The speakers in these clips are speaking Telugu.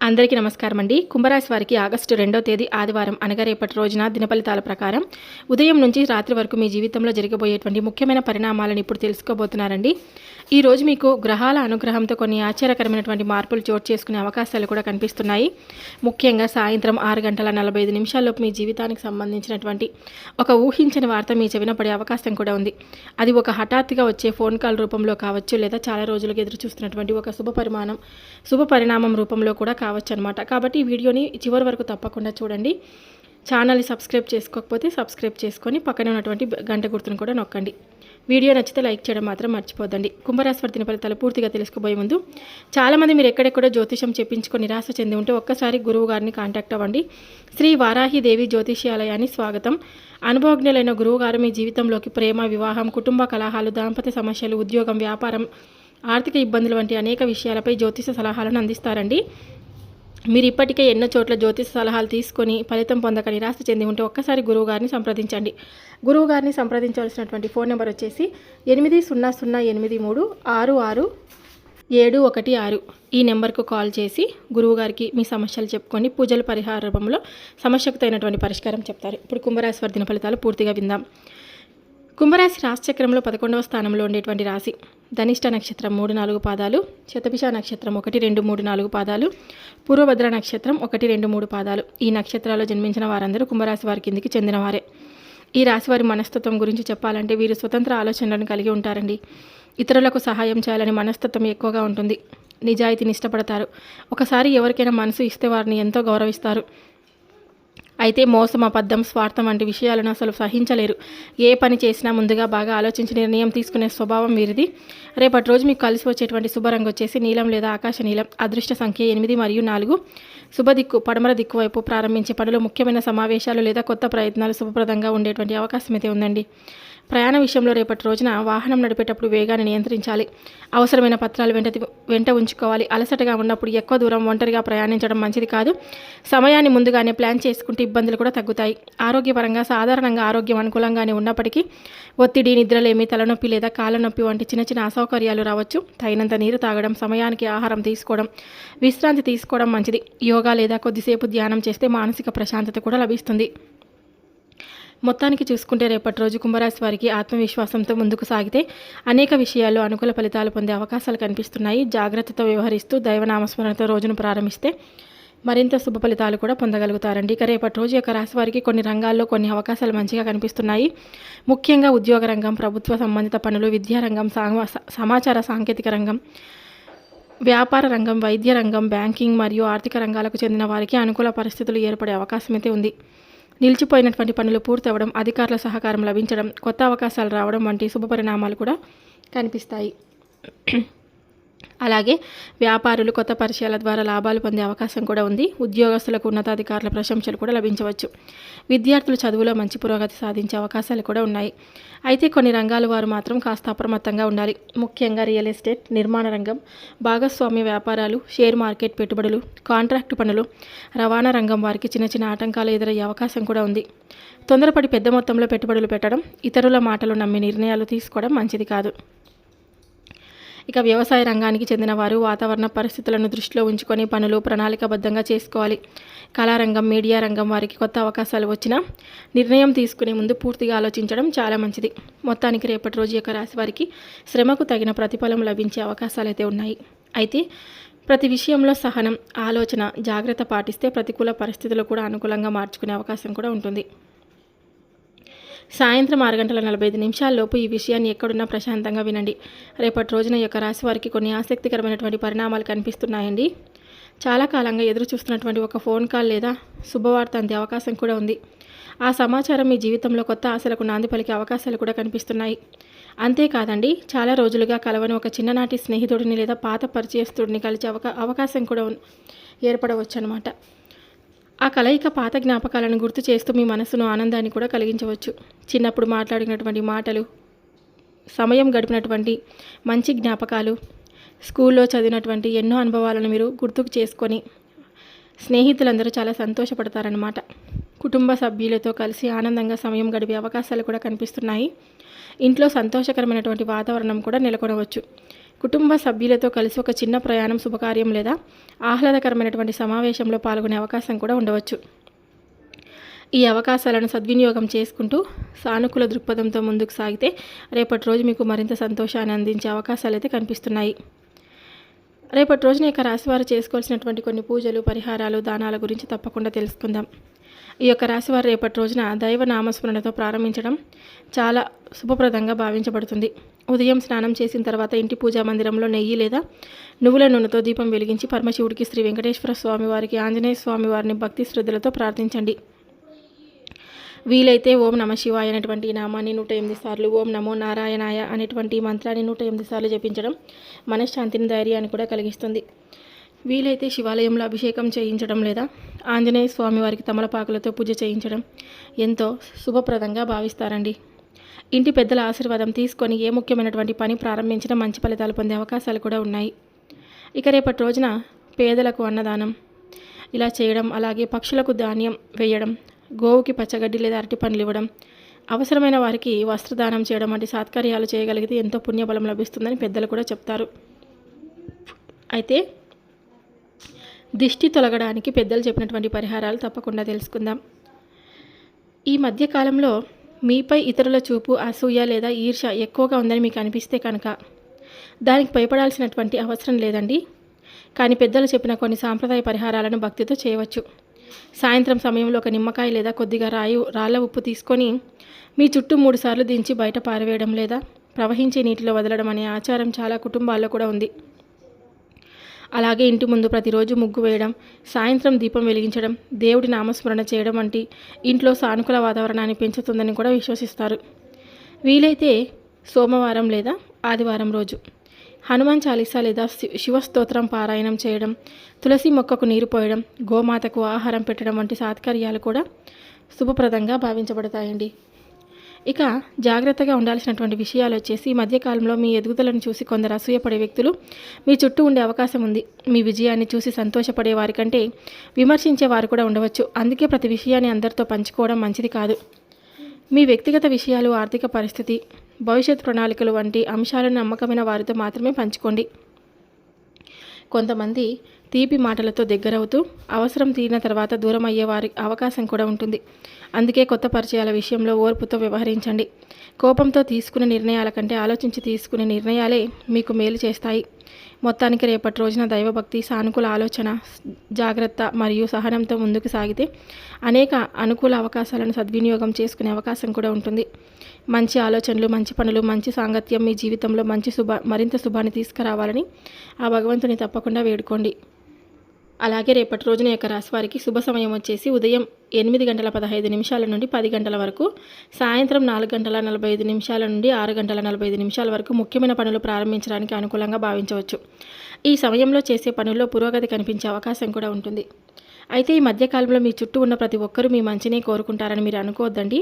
అందరికీ నమస్కారం అండి. కుంభరాశి వారికి ఆగస్టు 2వ తేదీ ఆదివారం అనగా రేపటి రోజున దినఫలితాల ప్రకారం ఉదయం నుంచి రాత్రి వరకు మీ జీవితంలో జరగబోయేటువంటి ముఖ్యమైన పరిణామాలను ఇప్పుడు తెలుసుకోబోతున్నారండి. ఈ రోజు మీకు గ్రహాల అనుగ్రహంతో కొన్ని ఆశ్చర్యకరమైనటువంటి మార్పులు చోటు చేసుకునే అవకాశాలు కూడా కనిపిస్తున్నాయి. ముఖ్యంగా సాయంత్రం 6:45 మీ జీవితానికి సంబంధించినటువంటి ఒక ఊహించని వార్త మీ చెవిన పడే అవకాశం కూడా ఉంది. అది ఒక హఠాత్తుగా వచ్చే ఫోన్ కాల్ రూపంలో కావచ్చు, లేదా చాలా రోజులుగా ఎదురు చూస్తున్నటువంటి ఒక శుభ పరిణామం రూపంలో కూడా కావచ్చు అనమాట. కాబట్టి ఈ వీడియోని చివరి వరకు తప్పకుండా చూడండి. ఛానల్ని సబ్స్క్రైబ్ చేసుకోకపోతే సబ్స్క్రైబ్ చేసుకొని పక్కనే ఉన్నటువంటి గంట గుర్తును కూడా నొక్కండి. వీడియో నచ్చితే లైక్ చేయడం మాత్రం మర్చిపోద్దండి. కుంభరాశి వారి ఫలితాలు పూర్తిగా తెలుసుకోబోయే ముందు చాలామంది మీరు ఎక్కడెక్కడో జ్యోతిషం చెప్పించుకొని నిరాశ చెంది ఉంటే ఒక్కసారి గురువు గారిని కాంటాక్ట్ అవ్వండి. శ్రీ వారాహిదేవి జ్యోతిష్యాలయాన్ని స్వాగతం. అనుభవజ్ఞులైన గురువుగారు మీ జీవితంలోకి ప్రేమ, వివాహం, కుటుంబ కలహాలు, దాంపత్య సమస్యలు, ఉద్యోగం, వ్యాపారం, ఆర్థిక ఇబ్బందులు వంటి అనేక విషయాలపై జ్యోతిష సలహాలను అందిస్తారండి. మీరు ఇప్పటికే ఎన్నో చోట్ల జ్యోతిష సలహాలు తీసుకొని ఫలితం పొందక నిరాశ చెంది ఉంటే ఒక్కసారి గురువుగారిని సంప్రదించండి. గురువుగారిని సంప్రదించవలసినటువంటి ఫోన్ నెంబర్ వచ్చేసి 8008366716. ఈ నెంబర్కు కాల్ చేసి గురువుగారికి మీ సమస్యలు చెప్పుకొని పూజల పరిహార రూపంలో సమస్యకు తగినటువంటి పరిష్కారం చెప్తారు. ఇప్పుడు కుంభరాశి వారి ఫలితాలు పూర్తిగా విందాం. కుంభరాశి రాశిచక్రంలో 11వ స్థానంలో ఉండేటువంటి రాశి. ధనిష్ట నక్షత్రం 3-4 పాదాలు, శతభిష నక్షత్రం 1-2-3-4 పాదాలు, పూర్వభద్ర నక్షత్రం 1-2-3 పాదాలు. ఈ నక్షత్రాల్లో జన్మించిన వారందరూ కుంభరాశి వారి కిందికి చెందినవారే. ఈ రాశి వారి మనస్తత్వం గురించి చెప్పాలంటే వీరు స్వతంత్ర ఆలోచనలను కలిగి ఉంటారండి. ఇతరులకు సహాయం చేయాలని మనస్తత్వం ఎక్కువగా ఉంటుంది. నిజాయితీని ఇష్టపడతారు. ఒకసారి ఎవరికైనా మనసు ఇస్తే వారిని ఎంతో గౌరవిస్తారు. అయితే మోసం, అబద్ధం, స్వార్థం వంటి విషయాలను అసలు సహించలేరు. ఏ పని చేసినా ముందుగా బాగా ఆలోచించి నిర్ణయం తీసుకునే స్వభావం వీరిది. రేపటి రోజు మీకు కలిసి వచ్చేటువంటి శుభరంగు వచ్చేసి నీలం లేదా ఆకాశ నీలం. అదృష్ట సంఖ్య 8 మరియు 4. శుభదిక్కు పడమర దిక్కు వైపు ప్రారంభించే పనులు, ముఖ్యమైన సమావేశాలు లేదా కొత్త ప్రయత్నాలు శుభప్రదంగా ఉండేటువంటి అవకాశం అయితే ఉందండి. ప్రయాణ విషయంలో రేపటి రోజున వాహనం నడిపేటప్పుడు వేగాన్ని నియంత్రించాలి. అవసరమైన పత్రాలు వెంట ఉంచుకోవాలి. అలసటగా ఉన్నప్పుడు ఎక్కువ దూరం ఒంటరిగా ప్రయాణించడం మంచిది కాదు. సమయాన్ని ముందుగానే ప్లాన్ చేసుకుంటే ఇబ్బందులు కూడా తగ్గుతాయి. ఆరోగ్యపరంగా సాధారణంగా ఆరోగ్యం అనుకూలంగానే ఉన్నప్పటికీ ఒత్తిడి, నిద్రలేమి, తలనొప్పి లేదా కాళ్ళ నొప్పి వంటి చిన్న చిన్న అసౌకర్యాలు రావచ్చు. తగినంత నీరు తాగడం, సమయానికి ఆహారం తీసుకోవడం, విశ్రాంతి తీసుకోవడం మంచిది. యోగా లేదా కొద్దిసేపు ధ్యానం చేస్తే మానసిక ప్రశాంతత కూడా లభిస్తుంది. మొత్తానికి చూసుకుంటే రేపటి రోజు కుంభరాశి వారికి ఆత్మవిశ్వాసంతో ముందుకు సాగితే అనేక విషయాల్లో అనుకూల ఫలితాలు పొందే అవకాశాలు కనిపిస్తున్నాయి. జాగ్రత్తతో వ్యవహరిస్తూ దైవనామస్మరణతో రోజును ప్రారంభిస్తే మరింత శుభ ఫలితాలు కూడా పొందగలుగుతారండి. ఇక రేపటి రోజు యొక్క రాశి వారికి కొన్ని రంగాల్లో కొన్ని అవకాశాలు మంచిగా కనిపిస్తున్నాయి. ముఖ్యంగా ఉద్యోగ రంగం, ప్రభుత్వ సంబంధిత పనులు, విద్యారంగం, సమాచార సాంకేతిక రంగం, వ్యాపార రంగం, వైద్య రంగం, బ్యాంకింగ్ మరియు ఆర్థిక రంగాలకు చెందిన వారికి అనుకూల పరిస్థితులు ఏర్పడే అవకాశం అయితే ఉంది. నిలిచిపోయినటువంటి పనులు పూర్తవడం, అధికారుల సహకారం లభించడం, కొత్త అవకాశాలు రావడం వంటి శుభ పరిణామాలు కూడా కనిపిస్తాయి. అలాగే వ్యాపారులు కొత్త పరిచయాల ద్వారా లాభాలు పొందే అవకాశం కూడా ఉంది. ఉద్యోగస్తులకు ఉన్నతాధికారుల ప్రశంసలు కూడా లభించవచ్చు. విద్యార్థులు చదువులో మంచి పురోగతి సాధించే అవకాశాలు కూడా ఉన్నాయి. అయితే కొన్ని రంగాల వారు మాత్రం కాస్త అప్రమత్తంగా ఉండాలి. ముఖ్యంగా రియల్ ఎస్టేట్, నిర్మాణ రంగం, భాగస్వామ్య వ్యాపారాలు, షేర్ మార్కెట్ పెట్టుబడులు, కాంట్రాక్టు పనులు, రవాణా రంగం వారికి చిన్న చిన్న ఆటంకాలు ఎదురయ్యే అవకాశం కూడా ఉంది. తొందరపడి పెద్ద మొత్తంలో పెట్టుబడులు పెట్టడం, ఇతరుల మాటలు నమ్మి నిర్ణయాలు తీసుకోవడం మంచిది కాదు. ఇక వ్యవసాయ రంగానికి చెందిన వారు వాతావరణ పరిస్థితులను దృష్టిలో ఉంచుకొని పనులు ప్రణాళికాబద్ధంగా చేసుకోవాలి. కళారంగం, మీడియా రంగం వారికి కొత్త అవకాశాలు వచ్చినా నిర్ణయం తీసుకునే ముందు పూర్తిగా ఆలోచించడం చాలా మంచిది. మొత్తానికి రేపటి రోజు యొక్క రాశి వారికి శ్రమకు తగిన ప్రతిఫలం లభించే అవకాశాలు అయితే ఉన్నాయి. అయితే ప్రతి విషయంలో సహనం, ఆలోచన, జాగ్రత్త పాటిస్తే ప్రతికూల పరిస్థితులు కూడా అనుకూలంగా మార్చుకునే అవకాశం కూడా ఉంటుంది. సాయంత్రం 6:45 ఈ విషయాన్ని ఎక్కడున్నా ప్రశాంతంగా వినండి. రేపటి రోజున యొక్క రాశి వారికి కొన్ని ఆసక్తికరమైనటువంటి పరిణామాలు కనిపిస్తున్నాయండి. చాలా కాలంగా ఎదురు చూస్తున్నటువంటి ఒక ఫోన్ కాల్ లేదా శుభవార్త అందే అవకాశం కూడా ఉంది. ఆ సమాచారం మీ జీవితంలో కొత్త ఆశలకు నాంది పలికే అవకాశాలు కూడా కనిపిస్తున్నాయి. అంతేకాదండి, చాలా రోజులుగా కలవని ఒక చిన్ననాటి స్నేహితుడిని లేదా పాత పరిచయస్తుడిని కలిసే అవకాశం కూడా ఏర్పడవచ్చు అన్నమాట. ఆ కలయిక పాత జ్ఞాపకాలను గుర్తు చేస్తూ మీ మనసును ఆనందాన్ని కూడా కలిగించవచ్చు. చిన్నప్పుడు మాట్లాడినటువంటి మాటలు, సమయం గడిపినటువంటి మంచి జ్ఞాపకాలు, స్కూల్లో చదివినటువంటి ఎన్నో అనుభవాలను మీరు గుర్తుకు చేసుకొని స్నేహితులందరూ చాలా సంతోషపడతారన్నమాట. కుటుంబ సభ్యులతో కలిసి ఆనందంగా సమయం గడిపే అవకాశాలు కూడా కనిపిస్తున్నాయి. ఇంట్లో సంతోషకరమైనటువంటి వాతావరణం కూడా నెలకొనవచ్చు. కుటుంబ సభ్యులతో కలిసి ఒక చిన్న ప్రయాణం, శుభకార్యం లేదా ఆహ్లాదకరమైనటువంటి సమావేశంలో పాల్గొనే అవకాశం కూడా ఉండవచ్చు. ఈ అవకాశాలను సద్వినియోగం చేసుకుంటూ సానుకూల దృక్పథంతో ముందుకు సాగితే రేపటి రోజు మీకు మరింత సంతోషాన్ని అందించే అవకాశాలు అయితే కనిపిస్తున్నాయి. రేపటి రోజున యొక్క రాశివారు చేసుకోవాల్సినటువంటి కొన్ని పూజలు, పరిహారాలు, దానాల గురించి తప్పకుండా తెలుసుకుందాం. ఈ యొక్క రాశివారు రేపటి రోజున దైవ నామస్మరణతో ప్రారంభించడం చాలా శుభప్రదంగా భావించబడుతుంది. ఉదయం స్నానం చేసిన తర్వాత ఇంటి పూజా మందిరంలో నెయ్యి లేదా నువ్వుల నూనెతో దీపం వెలిగించి పరమశివుడికి, శ్రీ వెంకటేశ్వర స్వామి వారికి, ఆంజనేయ స్వామి వారిని భక్తి శ్రద్ధలతో ప్రార్థించండి. వీలైతే ఓం నమ శివాయ అనేటువంటి నామాన్ని 108 సార్లు, ఓం నమో నారాయణాయ అనేటువంటి మంత్రాన్ని 108 సార్లు జపించడం మనశ్శాంతిని, ధైర్యాన్ని కూడా కలిగిస్తుంది. వీలైతే శివాలయంలో అభిషేకం చేయించడం లేదా ఆంజనేయ స్వామి వారికి తమలపాకులతో పూజ చేయించడం ఎంతో శుభప్రదంగా భావిస్తారండి. ఇంటి పెద్దల ఆశీర్వాదం తీసుకొని ఏ ముఖ్యమైనటువంటి పని ప్రారంభించిన మంచి ఫలితాలు పొందే అవకాశాలు కూడా ఉన్నాయి. ఇక రేపటి రోజున పేదలకు అన్నదానం ఇలా చేయడం, అలాగే పక్షులకు ధాన్యం వేయడం, గోవుకి పచ్చగడ్డి లేదా అరటి పండ్లు ఇవ్వడం, అవసరమైన వారికి వస్త్రదానం చేయడం వంటి సత్కార్యాలు చేయగలిగితే ఎంతో పుణ్యబలం లభిస్తుందని పెద్దలు కూడా చెప్తారు. అయితే దిష్టి తొలగడానికి పెద్దలు చెప్పినటువంటి పరిహారాలు తప్పకుండా తెలుసుకుందాం. ఈ మధ్యకాలంలో మీపై ఇతరుల చూపు, అసూయ లేదా ఈర్ష్య ఎక్కువగా ఉందని మీకు అనిపిస్తే కనుక దానికి భయపడాల్సినటువంటి అవసరం లేదండి. కానీ పెద్దలు చెప్పిన కొన్ని సాంప్రదాయ పరిహారాలను భక్తితో చేయవచ్చు. సాయంత్రం సమయంలో ఒక నిమ్మకాయ లేదా కొద్దిగా రాళ్ళ ఉప్పు తీసుకొని మీ చుట్టూ 3 సార్లు దించి బయట పారవేయడం లేదా ప్రవహించే నీటిలో వదలడం అనే ఆచారం చాలా కుటుంబాల్లో కూడా ఉంది. అలాగే ఇంటి ముందు ప్రతిరోజు ముగ్గు వేయడం, సాయంత్రం దీపం వెలిగించడం, దేవుడి నామస్మరణ చేయడం వంటి ఇంట్లో సానుకూల వాతావరణాన్ని పెంచుతుందని కూడా విశ్వసిస్తారు. వీలైతే సోమవారం లేదా ఆదివారం రోజు హనుమాన్ చాలీసా లేదా శివస్తోత్రం పారాయణం చేయడం, తులసి మొక్కకు నీరు పోయడం, గోమాతకు ఆహారం పెట్టడం వంటి సత్కార్యాలు కూడా శుభప్రదంగా భావించబడతాయండి. ఇక జాగ్రత్తగా ఉండాల్సినటువంటి విషయాలు వచ్చేసి, ఈ మధ్యకాలంలో మీ ఎదుగుదలను చూసి కొందరు అసూయపడే వ్యక్తులు మీ చుట్టూ ఉండే అవకాశం ఉంది. మీ విజయాన్ని చూసి సంతోషపడే వారి కంటే విమర్శించే వారు కూడా ఉండవచ్చు. అందుకే ప్రతి విషయాన్ని అందరితో పంచుకోవడం మంచిది కాదు. మీ వ్యక్తిగత విషయాలు, ఆర్థిక పరిస్థితి, భవిష్యత్ ప్రణాళికలు వంటి అంశాలను నమ్మకమైన వారితో మాత్రమే పంచుకోండి. కొంతమంది తీపి మాటలతో దగ్గరవుతూ అవసరం తీరిన తర్వాత దూరం అయ్యే వారి అవకాశం కూడా ఉంటుంది. అందుకే కొత్త పరిచయాల విషయంలో ఓర్పుతో వ్యవహరించండి. కోపంతో తీసుకునే నిర్ణయాల కంటే ఆలోచించి తీసుకునే నిర్ణయాలే మీకు మేలు చేస్తాయి. మొత్తానికి రేపటి రోజున దైవభక్తి, సానుకూల ఆలోచన, జాగ్రత్త మరియు సహనంతో ముందుకు సాగితే అనేక అనుకూల అవకాశాలను సద్వినియోగం చేసుకునే అవకాశం కూడా ఉంటుంది. మంచి ఆలోచనలు, మంచి పనులు, మంచి సాంగత్యం మీ జీవితంలో మరింత శుభాన్ని తీసుకురావాలని ఆ భగవంతుని తప్పకుండా వేడుకోండి. అలాగే రేపటి రోజున యొక్క రాశి వారికి శుభ సమయం వచ్చేసి ఉదయం 8:15 నుండి 10 గంటల వరకు, సాయంత్రం 4:45 నుండి 6:45 వరకు ముఖ్యమైన పనులు ప్రారంభించడానికి అనుకూలంగా భావించవచ్చు. ఈ సమయంలో చేసే పనుల్లో పురోగతి కనిపించే అవకాశం కూడా ఉంటుంది. అయితే ఈ మధ్యకాలంలో మీ చుట్టూ ఉన్న ప్రతి ఒక్కరూ మీ మంచినే కోరుకుంటారని మీరు అనుకోవద్దండి.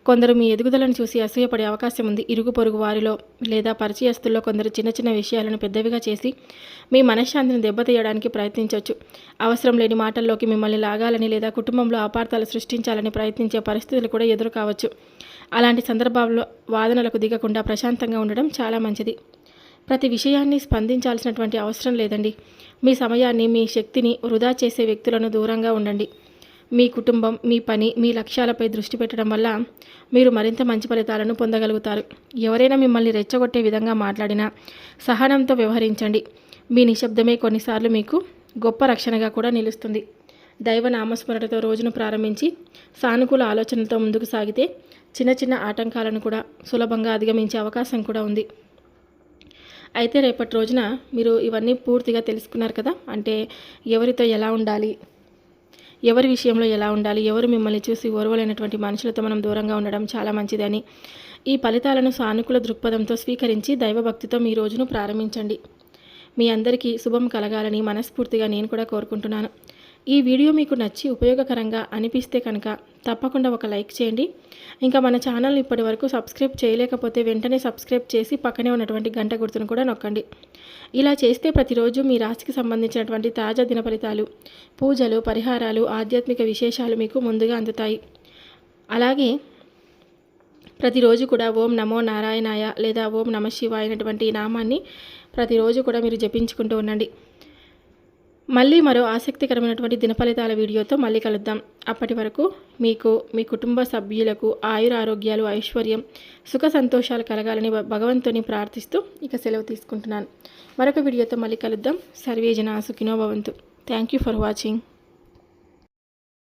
కొందరు మీ ఎదుగుదలను చూసి అసూయపడే అవకాశం ఉంది. ఇరుగు పొరుగు వారిలో లేదా పరిచయస్తుల్లో కొందరు చిన్న చిన్న విషయాలను పెద్దవిగా చేసి మీ మనశ్శాంతిని దెబ్బతీయడానికి ప్రయత్నించవచ్చు. అవసరం లేని మాటల్లోకి మిమ్మల్ని లాగాలని లేదా కుటుంబంలో అపార్థాలు సృష్టించాలని ప్రయత్నించే పరిస్థితులు కూడా ఎదురు కావచ్చు. అలాంటి సందర్భాల్లో వాదనలకు దిగకుండా ప్రశాంతంగా ఉండడం చాలా మంచిది. ప్రతి విషయాన్ని స్పందించాల్సినటువంటి అవసరం లేదండి. మీ సమయాన్ని, మీ శక్తిని వృధా చేసే వ్యక్తులను దూరంగా ఉండండి. మీ కుటుంబం, మీ పని, మీ లక్ష్యాలపై దృష్టి పెట్టడం వల్ల మీరు మరింత మంచి ఫలితాలను పొందగలుగుతారు. ఎవరైనా మిమ్మల్ని రెచ్చగొట్టే విధంగా మాట్లాడినా సహనంతో వ్యవహరించండి. మీ నిశ్శబ్దమే కొన్నిసార్లు మీకు గొప్ప రక్షణగా కూడా నిలుస్తుంది. దైవ నామస్మరణతో రోజును ప్రారంభించి సానుకూల ఆలోచనలతో ముందుకు సాగితే చిన్న చిన్న ఆటంకాలను కూడా సులభంగా అధిగమించే అవకాశం కూడా ఉంది. అయితే రేపటి రోజున మీరు ఇవన్నీ పూర్తిగా తెలుసుకున్నారు కదా. అంటే ఎవరితో ఎలా ఉండాలి, ఎవరి విషయంలో ఎలా ఉండాలి, ఎవరు మిమ్మల్ని చూసి ఓర్వలేనటువంటి మనుషులతో మనం దూరంగా ఉండడం చాలా మంచిదని, ఈ ఫలితాలను సానుకూల దృక్పథంతో స్వీకరించి దైవభక్తితో మీ రోజును ప్రారంభించండి. మీ అందరికీ శుభం కలగాలని మనస్ఫూర్తిగా నేను కూడా కోరుకుంటున్నాను. ఈ వీడియో మీకు నచ్చి ఉపయోగకరంగా అనిపిస్తే కనుక తప్పకుండా ఒక లైక్ చేయండి. ఇంకా మన ఛానల్ని ఇప్పటి వరకు సబ్స్క్రైబ్ చేయలేకపోతే వెంటనే సబ్స్క్రైబ్ చేసి పక్కనే ఉన్నటువంటి గంట గుర్తును కూడా నొక్కండి. ఇలా చేస్తే ప్రతిరోజు మీ రాశికి సంబంధించినటువంటి తాజా దిన ఫలితాలు, పూజలు, పరిహారాలు, ఆధ్యాత్మిక విశేషాలు మీకు ముందుగా అందుతాయి. అలాగే ప్రతిరోజు కూడా ఓం నమో నారాయణాయ లేదా ఓం నమ శివాయ అనేటువంటి నామాన్ని ప్రతిరోజు కూడా మీరు జపించుకుంటూ ఉండండి. మళ్ళీ మరో ఆసక్తికరమైనటువంటి దినఫలితాల వీడియోతో మళ్ళీ కలుద్దాం. అప్పటి వరకు మీకు, మీ కుటుంబ సభ్యులకు ఆయుర ఆరోగ్యాలు, ఐశ్వర్యం, సుఖ సంతోషాలు కలగాలని భగవంతుని ప్రార్థిస్తూ ఇక సెలవు తీసుకుంటున్నాను. మరొక వీడియోతో మళ్ళీ కలుద్దాం. సర్వే జనా సుఖినో భవంతు. Thank you for watching.